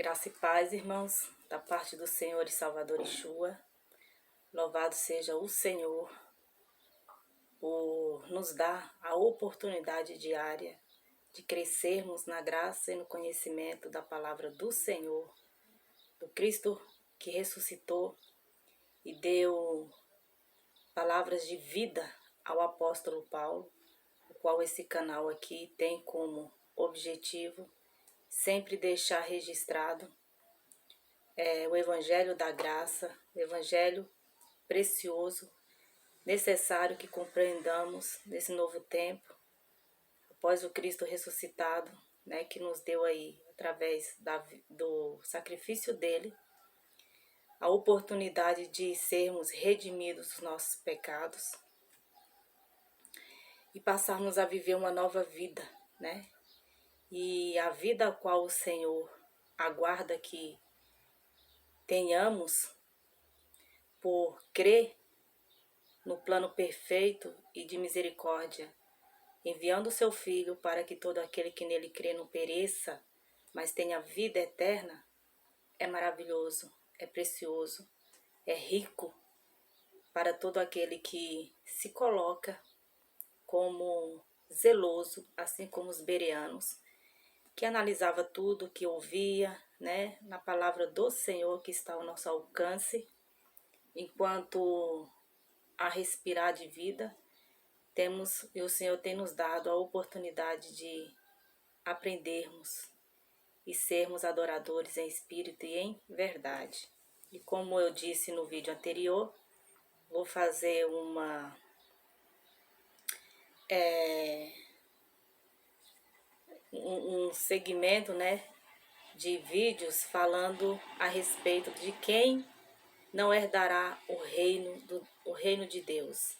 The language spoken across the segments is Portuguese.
Graça e paz, irmãos, da parte do Senhor e Salvador Yeshua. Louvado seja o Senhor por nos dar a oportunidade diária de crescermos na graça e no conhecimento da palavra do Senhor, do Cristo que ressuscitou e deu palavras de vida ao apóstolo Paulo, o qual esse canal aqui tem como objetivo sempre deixar registrado o Evangelho da Graça, o Evangelho precioso, necessário que compreendamos nesse novo tempo, após o Cristo ressuscitado, né, que nos deu aí, através do sacrifício dele, a oportunidade de sermos redimidos dos nossos pecados e passarmos a viver uma nova vida, né? E a vida a qual o Senhor aguarda que tenhamos por crer no plano perfeito e de misericórdia, enviando o seu Filho para que todo aquele que nele crê não pereça, mas tenha vida eterna, é maravilhoso, é precioso, é rico para todo aquele que se coloca como zeloso, assim como os bereanos, que analisava tudo, que ouvia, né, na palavra do Senhor que está ao nosso alcance, enquanto a respirar de vida, e o Senhor tem nos dado a oportunidade de aprendermos e sermos adoradores em espírito e em verdade. E como eu disse no vídeo anterior, vou fazer um segmento, né, de vídeos falando a respeito de quem não herdará o reino de Deus.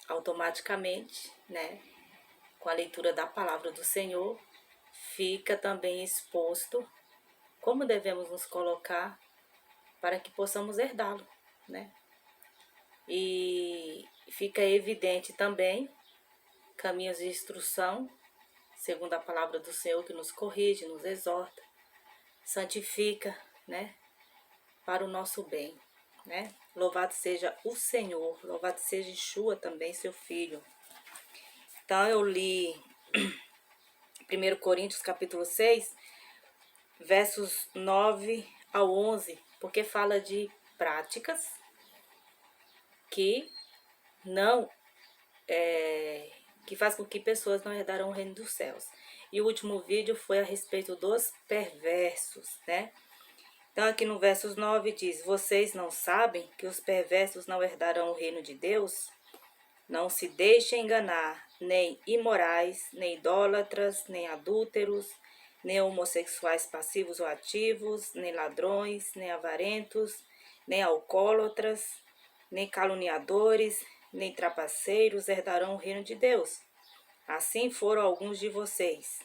Automaticamente, né, com a leitura da palavra do Senhor, fica também exposto como devemos nos colocar para que possamos herdá-lo, né? E fica evidente também caminhos de instrução, segundo a palavra do Senhor, que nos corrige, nos exorta, santifica, né, para o nosso bem, né? Louvado seja o Senhor, louvado seja Yeshua também, seu Filho. Então eu li 1 Coríntios capítulo 6, versos 9 ao 11, porque fala de práticas que não que faz com que pessoas não herdarão o reino dos céus. E o último vídeo foi a respeito dos perversos, né? Então aqui no versos 9 diz: vocês não sabem que os perversos não herdarão o reino de Deus? Não se deixem enganar, nem imorais, nem idólatras, nem adúlteros, nem homossexuais passivos ou ativos, nem ladrões, nem avarentos, nem alcoólatras, nem caluniadores, nem trapaceiros herdarão o reino de Deus. Assim foram alguns de vocês.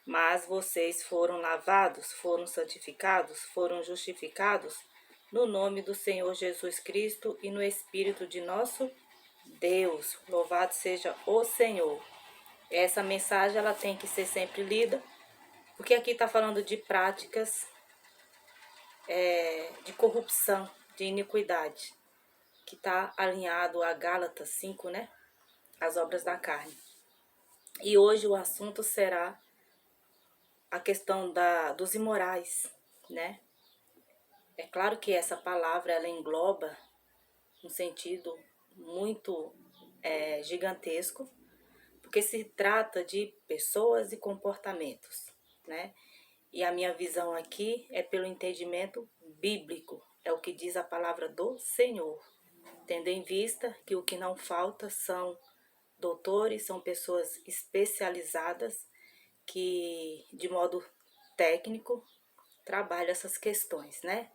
Mas vocês foram lavados, foram santificados, foram justificados no nome do Senhor Jesus Cristo e no Espírito de nosso Deus. Louvado seja o Senhor. Essa mensagem ela tem que ser sempre lida, porque aqui está falando de práticas de corrupção, de iniquidade, que está alinhado a Gálatas 5, né? As obras da carne. E hoje o assunto será a questão dos imorais, né? É claro que essa palavra ela engloba um sentido muito gigantesco, porque se trata de pessoas e comportamentos, né? E a minha visão aqui é pelo entendimento bíblico, é o que diz a palavra do Senhor, tendo em vista que o que não falta são doutores, são pessoas especializadas que, de modo técnico, trabalham essas questões, né?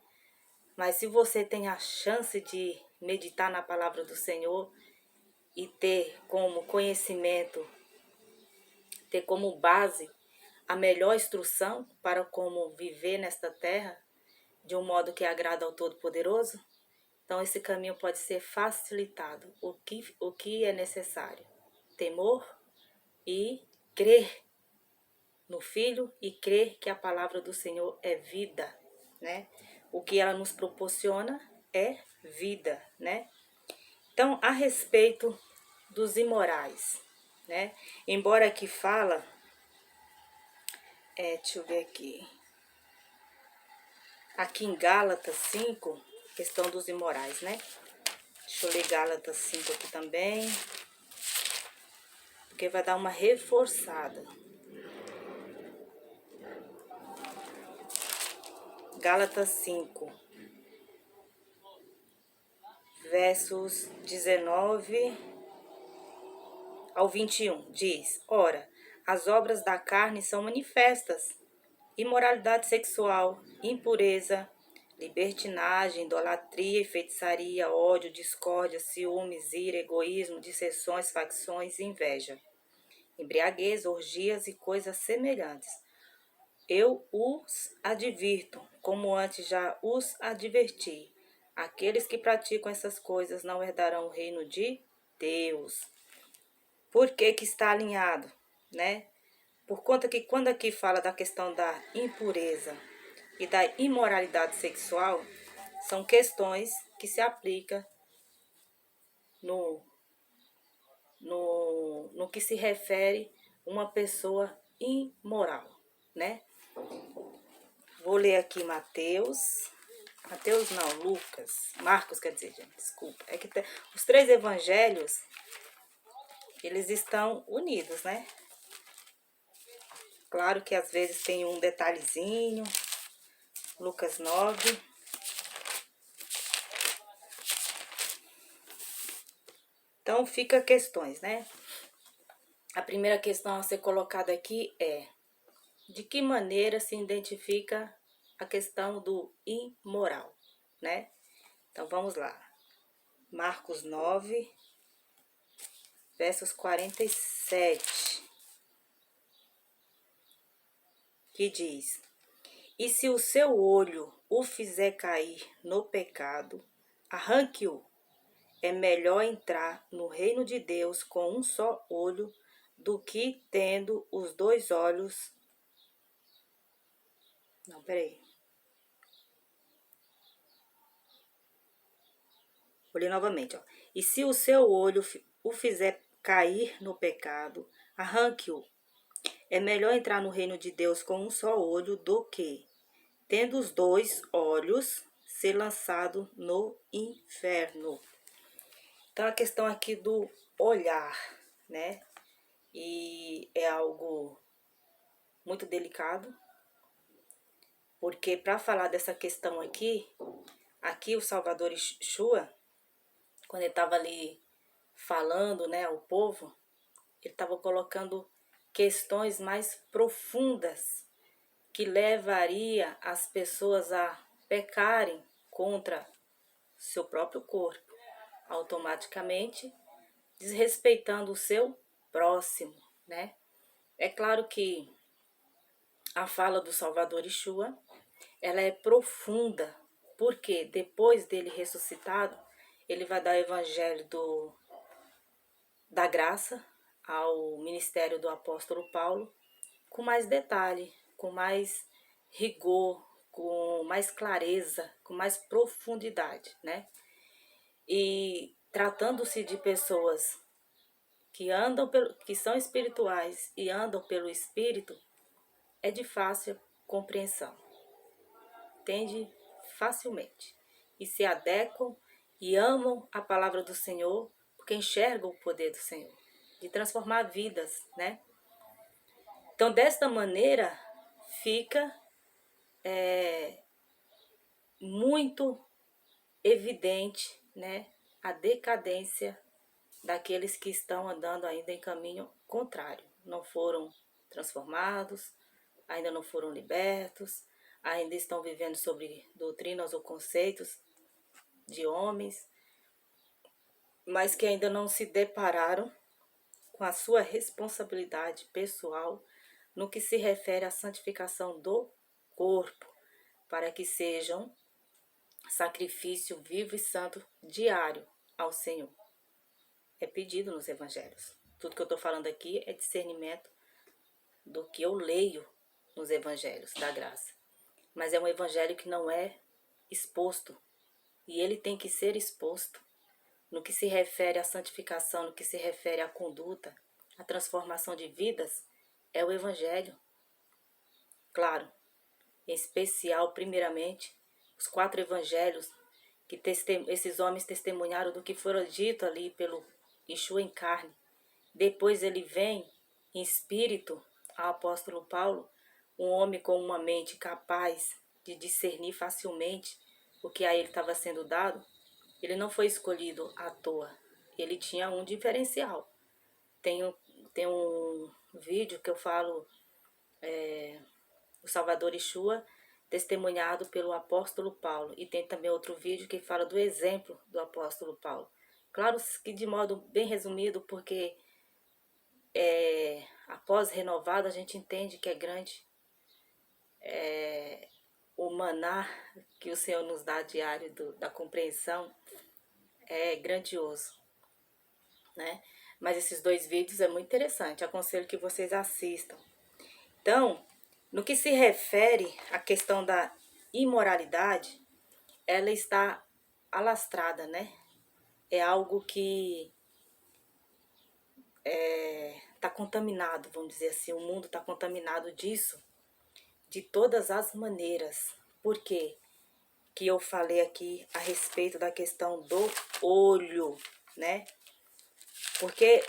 Mas se você tem a chance de meditar na palavra do Senhor e ter como conhecimento, ter como base a melhor instrução para como viver nesta terra de um modo que agrada ao Todo-Poderoso, então esse caminho pode ser facilitado. O que é necessário? Temor e crer. no Filho e crer que a palavra do Senhor é vida, né? O que ela nos proporciona é vida, né? Então, a respeito dos imorais, né? Embora aqui fala, deixa eu ver aqui em Gálatas 5, questão dos imorais, né? Deixa eu ler Gálatas 5 aqui também, porque vai dar uma reforçada. Gálatas 5, versos 19 ao 21, diz: Ora, as obras da carne são manifestas: imoralidade sexual, impureza, libertinagem, idolatria e feitiçaria, ódio, discórdia, ciúmes, ira, egoísmo, dissensões, facções, inveja, embriaguez, orgias e coisas semelhantes. Eu os advirto, como antes já os adverti. Aqueles que praticam essas coisas não herdarão o reino de Deus. Por que que está alinhado, né? Por conta que quando aqui fala da questão da impureza e da imoralidade sexual, são questões que se aplicam no que se refere uma pessoa imoral, né? Vou ler aqui Mateus não, Marcos, quer dizer, gente, desculpa. É que os três evangelhos, eles estão unidos, né? Claro que às vezes tem um detalhezinho. Lucas 9. Então, fica questões, né? A primeira questão a ser colocada aqui é: de que maneira se identifica a questão do imoral, né? Então, vamos lá. Marcos 9, versos 47, que diz: E se o seu olho o fizer cair no pecado, arranque-o. É melhor entrar no reino de Deus com um só olho do que tendo os dois olhos. Não, peraí. Vou ler novamente, ó. E se o seu olho o fizer cair no pecado, arranque-o. É melhor entrar no reino de Deus com um só olho do que, tendo os dois olhos, ser lançado no inferno. Então, a questão aqui do olhar, né? E é algo muito delicado, porque para falar dessa questão aqui o Salvador Yeshua, quando ele estava ali falando, né, ao povo, ele estava colocando questões mais profundas que levaria as pessoas a pecarem contra seu próprio corpo, automaticamente desrespeitando o seu próximo, né? É claro que a fala do Salvador Yeshua, ela é profunda, porque depois dele ressuscitado, ele vai dar o evangelho da graça ao ministério do apóstolo Paulo, com mais detalhe, com mais rigor, com mais clareza, com mais profundidade, né? E tratando-se de pessoas que são espirituais e andam pelo Espírito, é de fácil compreensão. Entende facilmente. E se adequam e amam a palavra do Senhor, porque enxergam o poder do Senhor, de transformar vidas, né? Então, desta maneira, fica muito evidente, né, a decadência daqueles que estão andando ainda em caminho contrário. Não foram transformados, ainda não foram libertos, ainda estão vivendo sobre doutrinas ou conceitos de homens, mas que ainda não se depararam com a sua responsabilidade pessoal no que se refere à santificação do corpo, para que sejam sacrifício vivo e santo diário ao Senhor. É pedido nos evangelhos. Tudo que eu estou falando aqui é discernimento do que eu leio nos evangelhos da graça. Mas é um evangelho que não é exposto. E ele tem que ser exposto no que se refere à santificação, no que se refere à conduta, à transformação de vidas, é o evangelho. Claro, em especial, primeiramente, os 4 evangelhos que esses homens testemunharam do que foram dito ali pelo Yeshua em carne. Depois ele vem em espírito ao apóstolo Paulo, um homem com uma mente capaz de discernir facilmente o que a ele estava sendo dado. Ele não foi escolhido à toa, ele tinha um diferencial. Tem um vídeo que eu falo, o Salvador Yeshua, testemunhado pelo apóstolo Paulo. E tem também outro vídeo que fala do exemplo do apóstolo Paulo. Claro que de modo bem resumido, porque após renovado a gente entende que é grande o maná que o Senhor nos dá diário da compreensão, é grandioso, né? Mas esses 2 vídeos é muito interessante, aconselho que vocês assistam. Então, no que se refere à questão da imoralidade, ela está alastrada, né? É algo que está contaminado, vamos dizer assim. O mundo está contaminado disso, de todas as maneiras. Por quê? Que eu falei aqui a respeito da questão do olho, né? Porque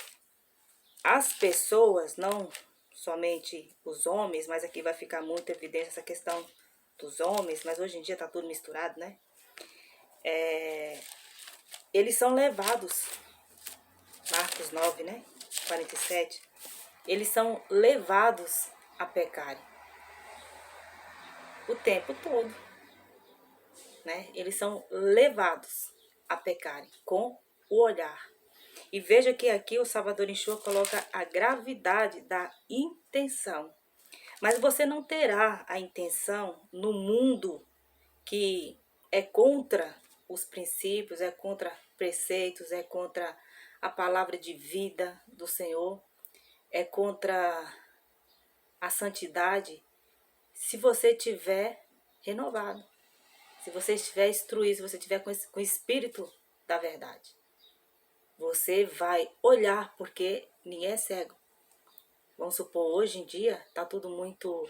as pessoas, não somente os homens, mas aqui vai ficar muito evidente essa questão dos homens, mas hoje em dia tá tudo misturado, né? Eles são levados, Marcos 9, né? 47, eles são levados a pecarem o tempo todo, né? Eles são levados a pecarem com o olhar. E veja que aqui o Salvador Yeshua coloca a gravidade da intenção. Mas você não terá a intenção no mundo que é contra os princípios, é contra preceitos, é contra a palavra de vida do Senhor, é contra a santidade, se você tiver renovado, se você estiver instruído, se você estiver com o espírito da verdade. Você vai olhar, porque ninguém é cego. Vamos supor, hoje em dia está tudo muito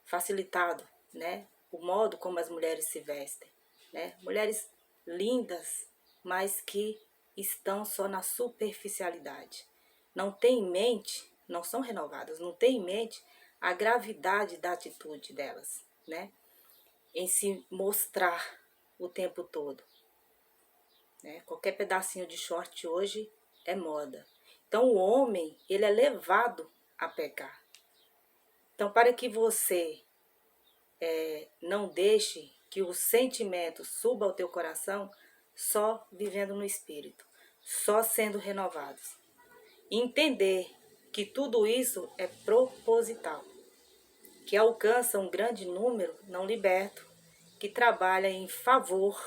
facilitado, né? O modo como as mulheres se vestem, né? Mulheres lindas, mas que estão só na superficialidade. Não tem em mente, não são renovadas, não tem em mente a gravidade da atitude delas, né? Em se mostrar o tempo todo. Né? Qualquer pedacinho de short hoje é moda. Então o homem, ele é levado a pecar. Então para que você não deixe que o sentimento suba ao teu coração, só vivendo no Espírito, só sendo renovados. Entender que tudo isso é proposital, que alcança um grande número não liberto, que trabalha em favor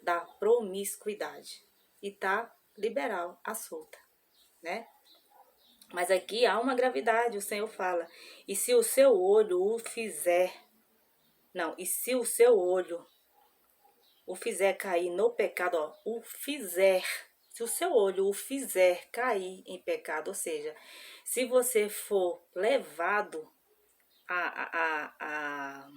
da promiscuidade e tá liberal, à solta, né? Mas aqui há uma gravidade, o Senhor fala, e se o seu olho o fizer, não, e se o seu olho o fizer cair no pecado, ó, o fizer, se o seu olho o fizer cair em pecado, ou seja, se você for levado a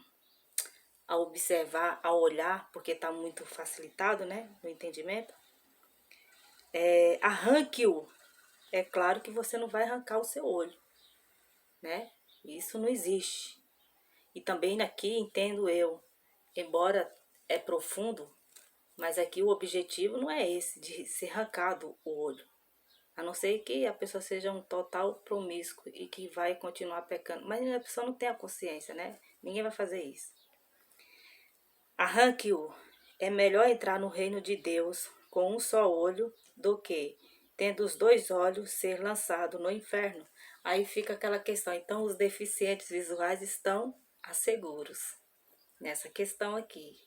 observar, a olhar, porque está muito facilitado, né, no entendimento, arranque-o. É claro que você não vai arrancar o seu olho, né? Isso não existe. E também aqui entendo eu, embora é profundo, mas aqui o objetivo não é esse, de ser arrancado o olho. A não ser que a pessoa seja um total promíscuo e que vai continuar pecando. Mas a pessoa não tem a consciência, né? Ninguém vai fazer isso. Arranque-o. É melhor entrar no reino de Deus com um só olho do que, tendo os 2 olhos, ser lançado no inferno. Aí fica aquela questão. Então, os deficientes visuais estão asseguros nessa questão aqui.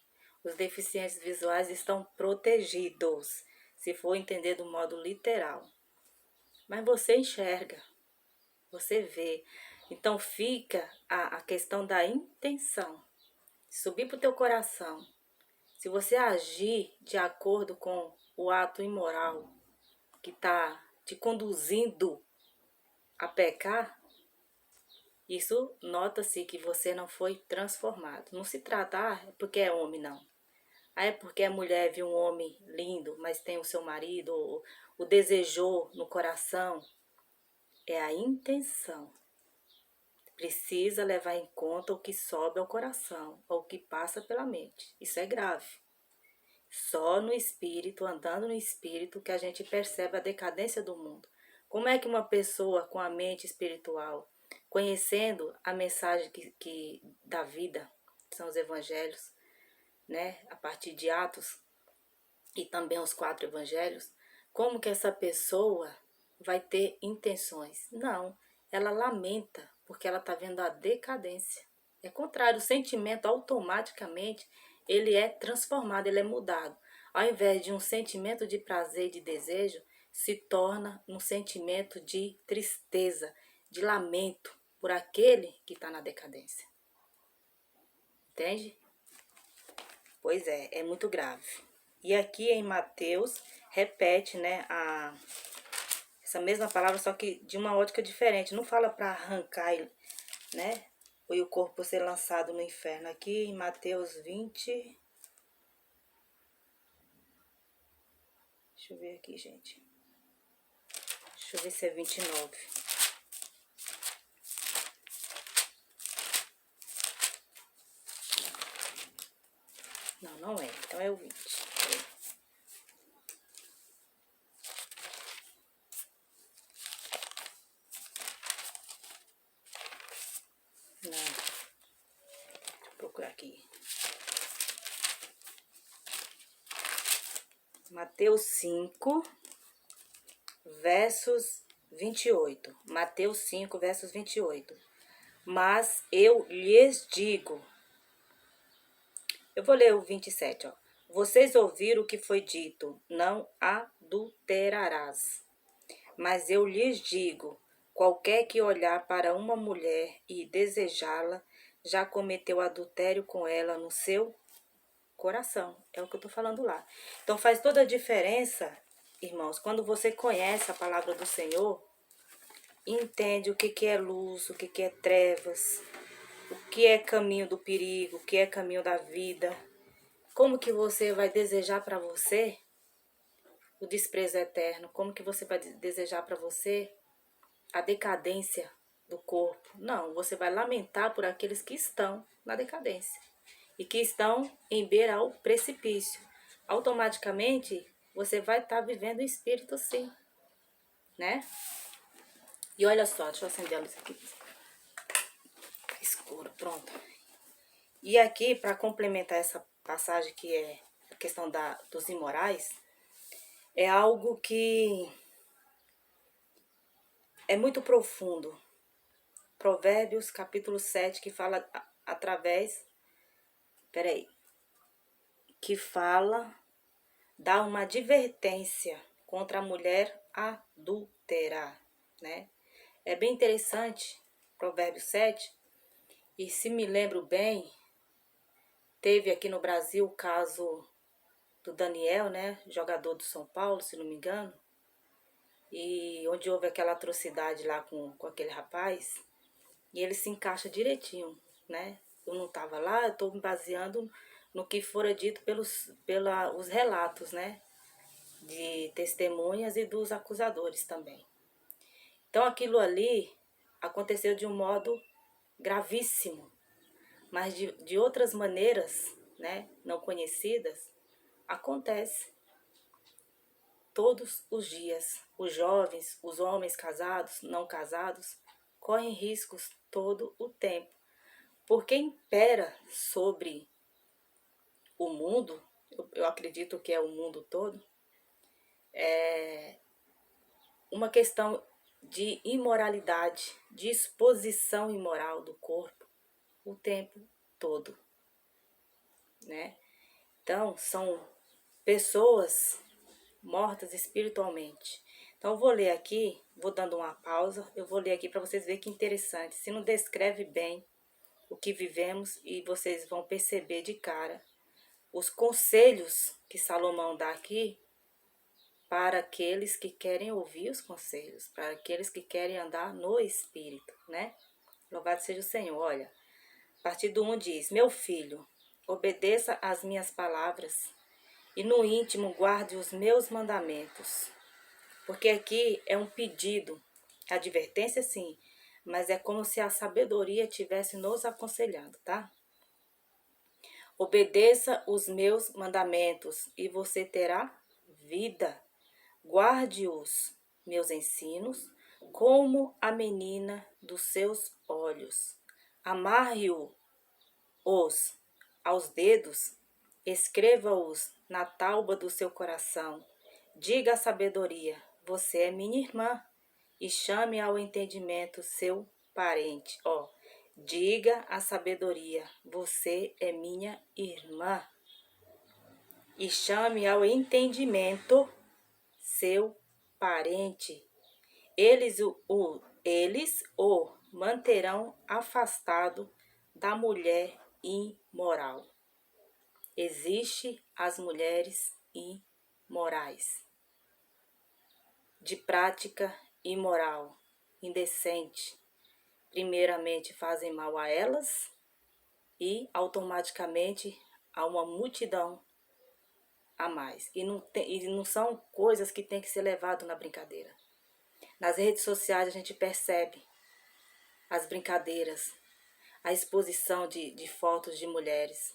Os deficientes visuais estão protegidos, se for entender do modo literal. Mas você enxerga, você vê. Então fica a questão da intenção. Subir para o teu coração. Se você agir de acordo com o ato imoral que está te conduzindo a pecar, isso nota-se que você não foi transformado. Não se trata, é porque é homem, não. É porque a mulher viu um homem lindo, mas tem o seu marido, ou o desejou no coração. É a intenção. Precisa levar em conta o que sobe ao coração, ou o que passa pela mente. Isso é grave. Só no espírito, andando no espírito, que a gente percebe a decadência do mundo. Como é que uma pessoa com a mente espiritual, conhecendo a mensagem que da vida, que são os evangelhos, né, a partir de Atos e também os 4 evangelhos, como que essa pessoa vai ter intenções? Não, ela lamenta porque ela está vendo a decadência. É contrário, o sentimento automaticamente ele é transformado, ele é mudado. Ao invés de um sentimento de prazer e de desejo, se torna um sentimento de tristeza, de lamento por aquele que está na decadência. Entende? Pois é muito grave. E aqui em Mateus, repete, né, essa mesma palavra, só que de uma ótica diferente. Não fala para arrancar, né, e o corpo ser lançado no inferno. Aqui em Mateus 20... Deixa eu ver aqui, gente. Deixa eu ver se é 29. Não, não é. Então é o 20. Não. Deixa eu procurar aqui. Mateus 5, versos 28. Mateus 5, versos 28. Mas eu lhes digo... Eu vou ler o 27, ó. Vocês ouviram o que foi dito, não adulterarás. Mas eu lhes digo, qualquer que olhar para uma mulher e desejá-la, já cometeu adultério com ela no seu coração. É o que eu estou falando lá. Então faz toda a diferença, irmãos, quando você conhece a palavra do Senhor, entende o que é luz, o que é trevas, o que é caminho do perigo, o que é caminho da vida. Como que você vai desejar para você o desprezo eterno? Como que você vai desejar para você a decadência do corpo? Não, você vai lamentar por aqueles que estão na decadência e que estão em beira ao precipício. Automaticamente, você vai estar vivendo o espírito sim, né? E olha só, deixa eu acender a luz aqui. Escuro, pronto. E aqui, para complementar essa passagem que é a questão dos imorais, é algo que é muito profundo. Provérbios, capítulo 7, que fala através... que fala, dá uma advertência contra a mulher adúltera, né? É bem interessante, Provérbios 7, e se me lembro bem, teve aqui no Brasil o caso do Daniel, né? Jogador do São Paulo, se não me engano, e onde houve aquela atrocidade lá com aquele rapaz, e ele se encaixa direitinho, né? Eu não estava lá, eu estou me baseando no que fora dito pelos relatos, né? De testemunhas e dos acusadores também. Então aquilo ali aconteceu de um modo gravíssimo, mas de outras maneiras, né? Não conhecidas, acontece todos os dias. Os jovens, os homens casados, não casados, correm riscos todo o tempo. Porque impera sobre o mundo, eu acredito que é o mundo todo, uma questão de imoralidade, de exposição imoral do corpo o tempo todo, né? Então, são pessoas mortas espiritualmente. Então, eu vou ler aqui, vou dando uma pausa, eu vou ler aqui para vocês verem que interessante. Se não descreve bem o que vivemos e vocês vão perceber de cara os conselhos que Salomão dá aqui para aqueles que querem ouvir os conselhos, para aqueles que querem andar no Espírito, né? Louvado seja o Senhor. Olha, a partir do 1 diz: Meu filho, obedeça às minhas palavras e no íntimo guarde os meus mandamentos. Porque aqui é um pedido, advertência sim, mas é como se a sabedoria estivesse nos aconselhando, tá? Obedeça os meus mandamentos e você terá vida. Guarde os meus ensinos como a menina dos seus olhos. Amarre-os aos dedos, escreva-os na tauba do seu coração. Diga à sabedoria: você é minha irmã, e chame ao entendimento seu parente. Ó, diga à sabedoria: você é minha irmã, e chame ao entendimento seu parente. Eles o manterão afastado da mulher imoral. Existe as mulheres imorais, de prática imoral, indecente. Primeiramente fazem mal a elas e automaticamente a uma multidão a mais. E não são coisas que tem que ser levado na brincadeira. Nas redes sociais a gente percebe as brincadeiras, a exposição de fotos de mulheres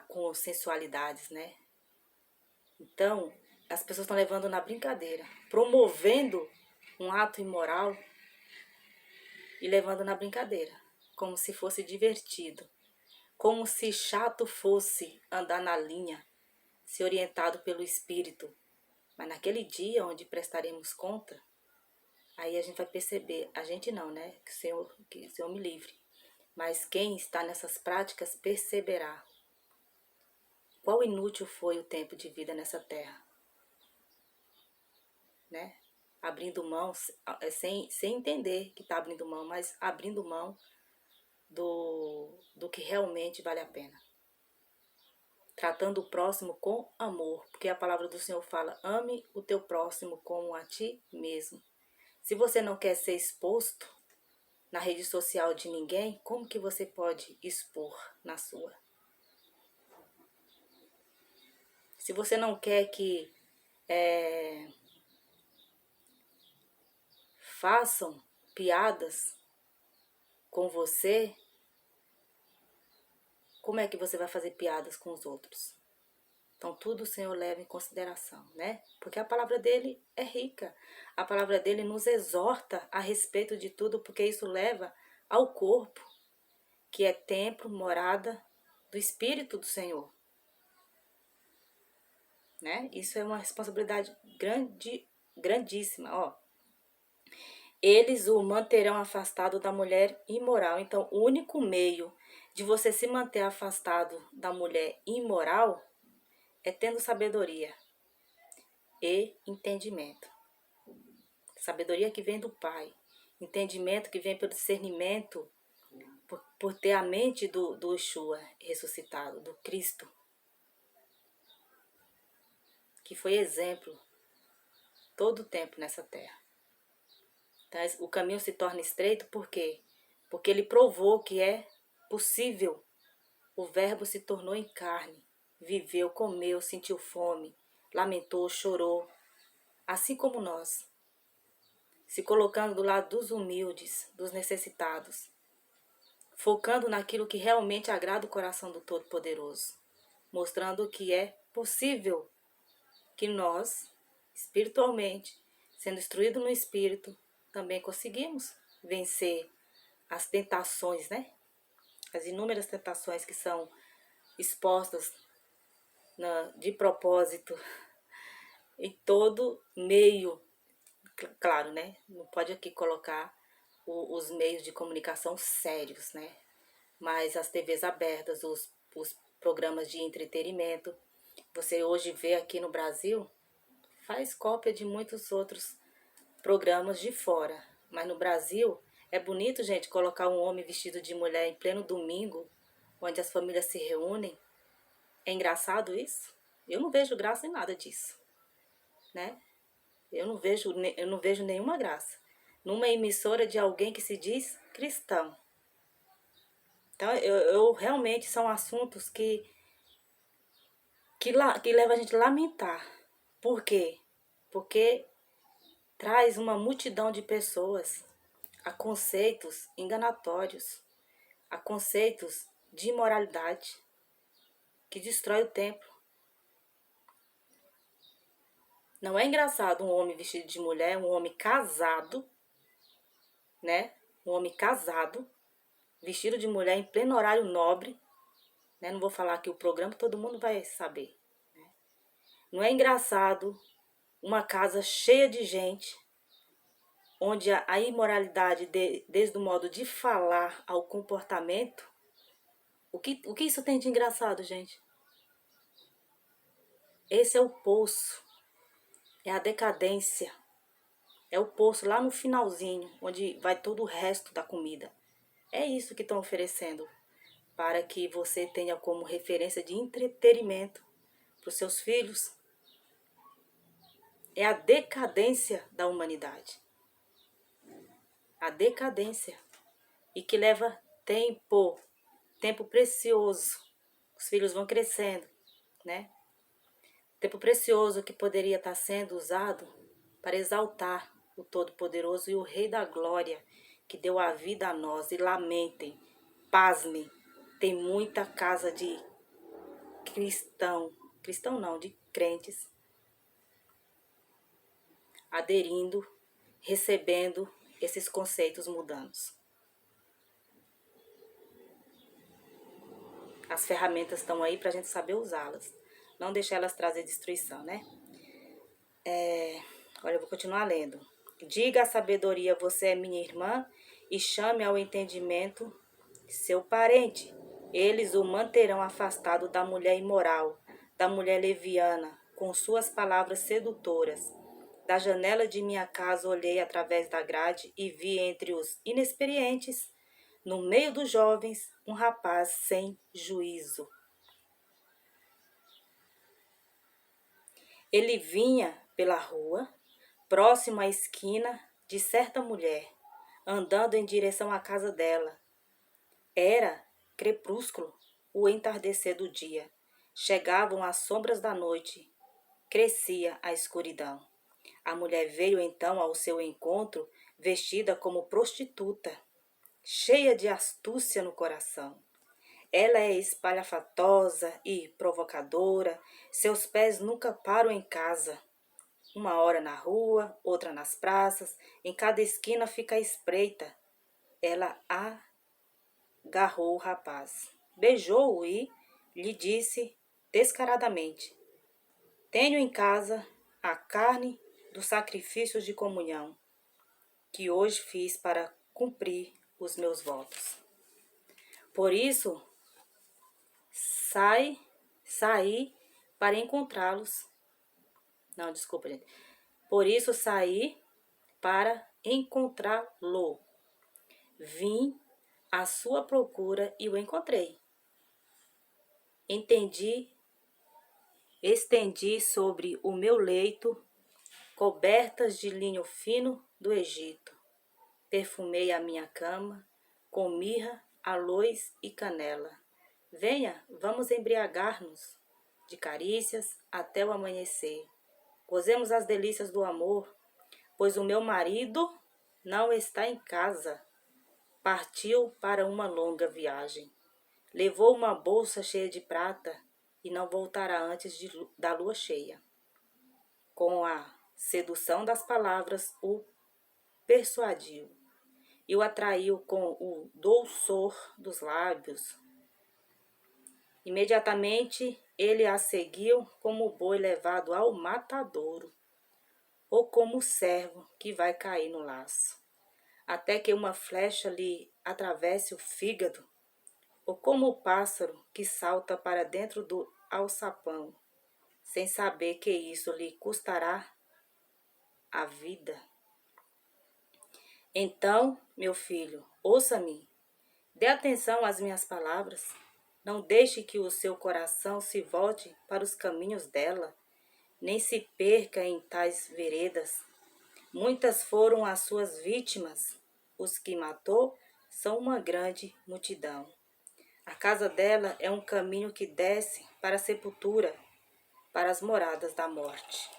com sensualidades, né? Então, as pessoas estão levando na brincadeira, promovendo um ato imoral e levando na brincadeira, como se fosse divertido, como se chato fosse andar na linha, ser orientado pelo Espírito. Mas naquele dia onde prestaremos conta, aí a gente vai perceber, a gente não, né? Que o Senhor me livre. Mas quem está nessas práticas perceberá qual inútil foi o tempo de vida nessa terra, né? Abrindo mão, sem entender que está abrindo mão, mas abrindo mão do que realmente vale a pena. Tratando o próximo com amor, porque a palavra do Senhor fala: ame o teu próximo como a ti mesmo. Se você não quer ser exposto na rede social de ninguém, como que você pode expor na sua? Se você não quer que façam piadas com você, como é que você vai fazer piadas com os outros? Então, tudo o Senhor leva em consideração, né? Porque a palavra dele é rica. A palavra dele nos exorta a respeito de tudo, porque isso leva ao corpo, que é templo, morada do Espírito do Senhor, né? Isso é uma responsabilidade grandíssima, ó. Eles o manterão afastado da mulher imoral. Então, o único meio de você se manter afastado da mulher imoral é tendo sabedoria e entendimento. Sabedoria que vem do Pai. Entendimento que vem pelo discernimento, por ter a mente do Yeshua ressuscitado, do Cristo, que foi exemplo todo o tempo nessa terra. Então, o caminho se torna estreito por quê? Porque ele provou que é possível. O Verbo se tornou em carne, viveu, comeu, sentiu fome, lamentou, chorou, assim como nós, se colocando do lado dos humildes, dos necessitados, focando naquilo que realmente agrada o coração do Todo-Poderoso, mostrando que é possível que nós, espiritualmente, sendo instruídos no Espírito, também conseguimos vencer as tentações, né? As inúmeras tentações que são expostas de propósito em todo meio, claro, né? Não pode aqui colocar os meios de comunicação sérios, né? Mas as TVs abertas, os programas de entretenimento, Você hoje vê aqui no Brasil, faz cópia de muitos outros programas de fora. Mas no Brasil, é bonito, gente, colocar um homem vestido de mulher em pleno domingo, onde as famílias se reúnem. É engraçado isso? Eu não vejo graça em nada disso, né? Eu não vejo nenhuma graça. Numa emissora de alguém que se diz cristão. Então, eu realmente são assuntos que levam a gente a lamentar. Por quê? Porque traz uma multidão de pessoas a conceitos enganatórios, a conceitos de imoralidade, que destrói o templo. Não é engraçado um homem vestido de mulher, um homem casado, né? Um homem casado, vestido de mulher em pleno horário nobre, né? Não vou falar aqui o programa, todo mundo vai saber. Não é engraçado uma casa cheia de gente, onde a imoralidade, desde o modo de falar ao comportamento, o que isso tem de engraçado, gente? Esse é o poço, é a decadência, é o poço lá no finalzinho, onde vai todo o resto da comida. É isso que estão oferecendo, para que você tenha como referência de entretenimento para os seus filhos. É a decadência da humanidade. A decadência. E que leva tempo precioso. Os filhos vão crescendo, né? Tempo precioso que poderia estar sendo usado para exaltar o Todo-Poderoso e o Rei da Glória, que deu a vida a nós. E lamentem, pasmem, tem muita casa de cristão não, de crentes, aderindo, recebendo esses conceitos mudanos. As ferramentas estão aí para a gente saber usá-las. Não deixar elas trazer destruição, né? Olha, eu vou continuar lendo. Diga à sabedoria, você é minha irmã, e chame ao entendimento seu parente. Eles o manterão afastado da mulher imoral, da mulher leviana, com suas palavras sedutoras. Da janela de minha casa olhei através da grade e vi entre os inexperientes, no meio dos jovens, um rapaz sem juízo. Ele vinha pela rua, próximo à esquina de certa mulher, andando em direção à casa dela. Era crepúsculo, o entardecer do dia. Chegavam as sombras da noite, crescia a escuridão. A mulher veio então ao seu encontro, vestida como prostituta, cheia de astúcia no coração. Ela é espalhafatosa e provocadora, seus pés nunca param em casa. Uma hora na rua, outra nas praças, em cada esquina fica à espreita. Ela agarrou o rapaz, beijou-o e lhe disse descaradamente: tenho em casa a carne dos sacrifícios de comunhão, que hoje fiz para cumprir os meus votos. Por isso, saí para encontrá-los. Não, desculpa, gente. Por isso saí para encontrá-lo. Vim à sua procura e o encontrei. Estendi sobre o meu leito cobertas de linho fino do Egito. Perfumei a minha cama com mirra, aloes e canela. Venha, vamos embriagar-nos de carícias até o amanhecer. Gozemos as delícias do amor, pois o meu marido não está em casa. Partiu para uma longa viagem. Levou uma bolsa cheia de prata e não voltará antes da lua cheia. Com a sedução das palavras, o persuadiu e o atraiu com o dulçor dos lábios. Imediatamente ele a seguiu como o boi levado ao matadouro, ou como o servo que vai cair no laço, até que uma flecha lhe atravesse o fígado, ou como o pássaro que salta para dentro do alçapão, sem saber que isso lhe custará a vida. Então, meu filho, ouça-me, dê atenção às minhas palavras. Não deixe que o seu coração se volte para os caminhos dela, nem se perca em tais veredas. Muitas foram as suas vítimas. Os que matou são uma grande multidão. A casa dela é um caminho que desce para a sepultura, para as moradas da morte.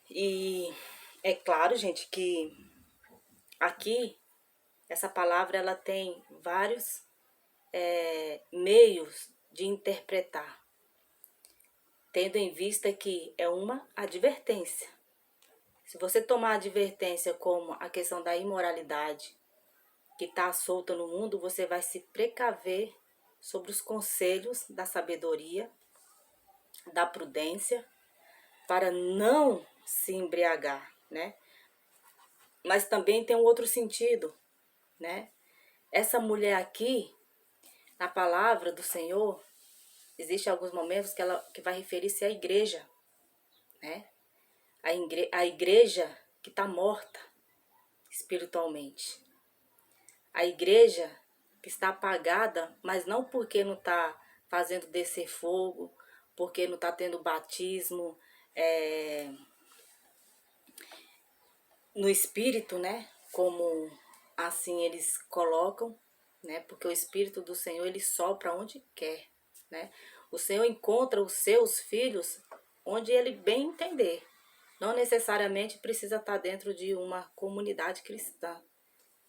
E é claro, gente, que aqui essa palavra ela tem vários meios de interpretar, tendo em vista que é uma advertência. Se você tomar a advertência como a questão da imoralidade que está solta no mundo, você vai se precaver sobre os conselhos da sabedoria, da prudência, para não se embriagar, né? Mas também tem um outro sentido, né? Essa mulher aqui, na palavra do Senhor, existem alguns momentos que vai referir-se à igreja, né? A igreja que está morta espiritualmente. A igreja que está apagada, mas não porque não está fazendo descer fogo, porque não está tendo batismo no espírito, né? Como assim eles colocam, né? Porque o Espírito do Senhor, ele sopra onde quer, né? O Senhor encontra os seus filhos onde ele bem entender. Não necessariamente precisa estar dentro de uma comunidade cristã.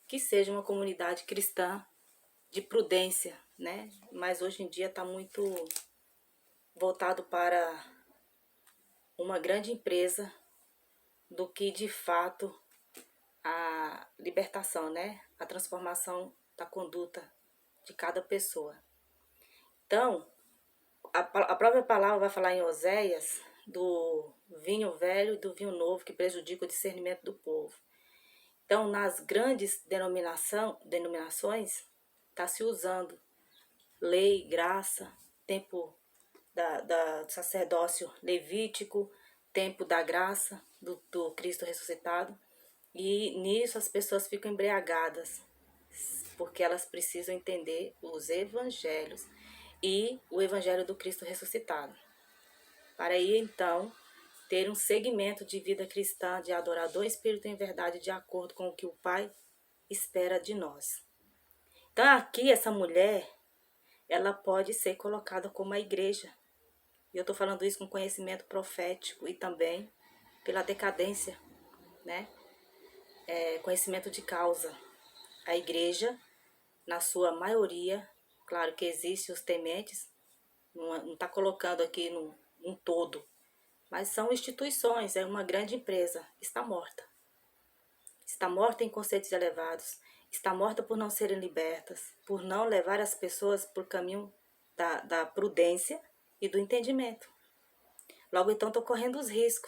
Que seja uma comunidade cristã de prudência, né? Mas hoje em dia está muito voltado para uma grande empresa do que de fato a libertação, né? A transformação da conduta de cada pessoa. Então, a própria palavra vai falar em Oséias do vinho velho e do vinho novo que prejudica o discernimento do povo. Então, nas grandes denominações, está se usando lei, graça, tempo do sacerdócio levítico, tempo da graça do Cristo ressuscitado. E nisso as pessoas ficam embriagadas, porque elas precisam entender os evangelhos e o evangelho do Cristo ressuscitado. Para aí, então, ter um segmento de vida cristã, de adorador espírito em verdade, de acordo com o que o Pai espera de nós. Então, aqui, essa mulher, ela pode ser colocada como a igreja. E eu estou falando isso com conhecimento profético e também pela decadência, né? Conhecimento de causa. A igreja, na sua maioria, claro que existem os tementes, não está colocando aqui um todo, mas são instituições, é uma grande empresa, está morta. Está morta em conceitos elevados, está morta por não serem libertas, por não levar as pessoas por caminho da prudência e do entendimento. Logo então estou correndo os riscos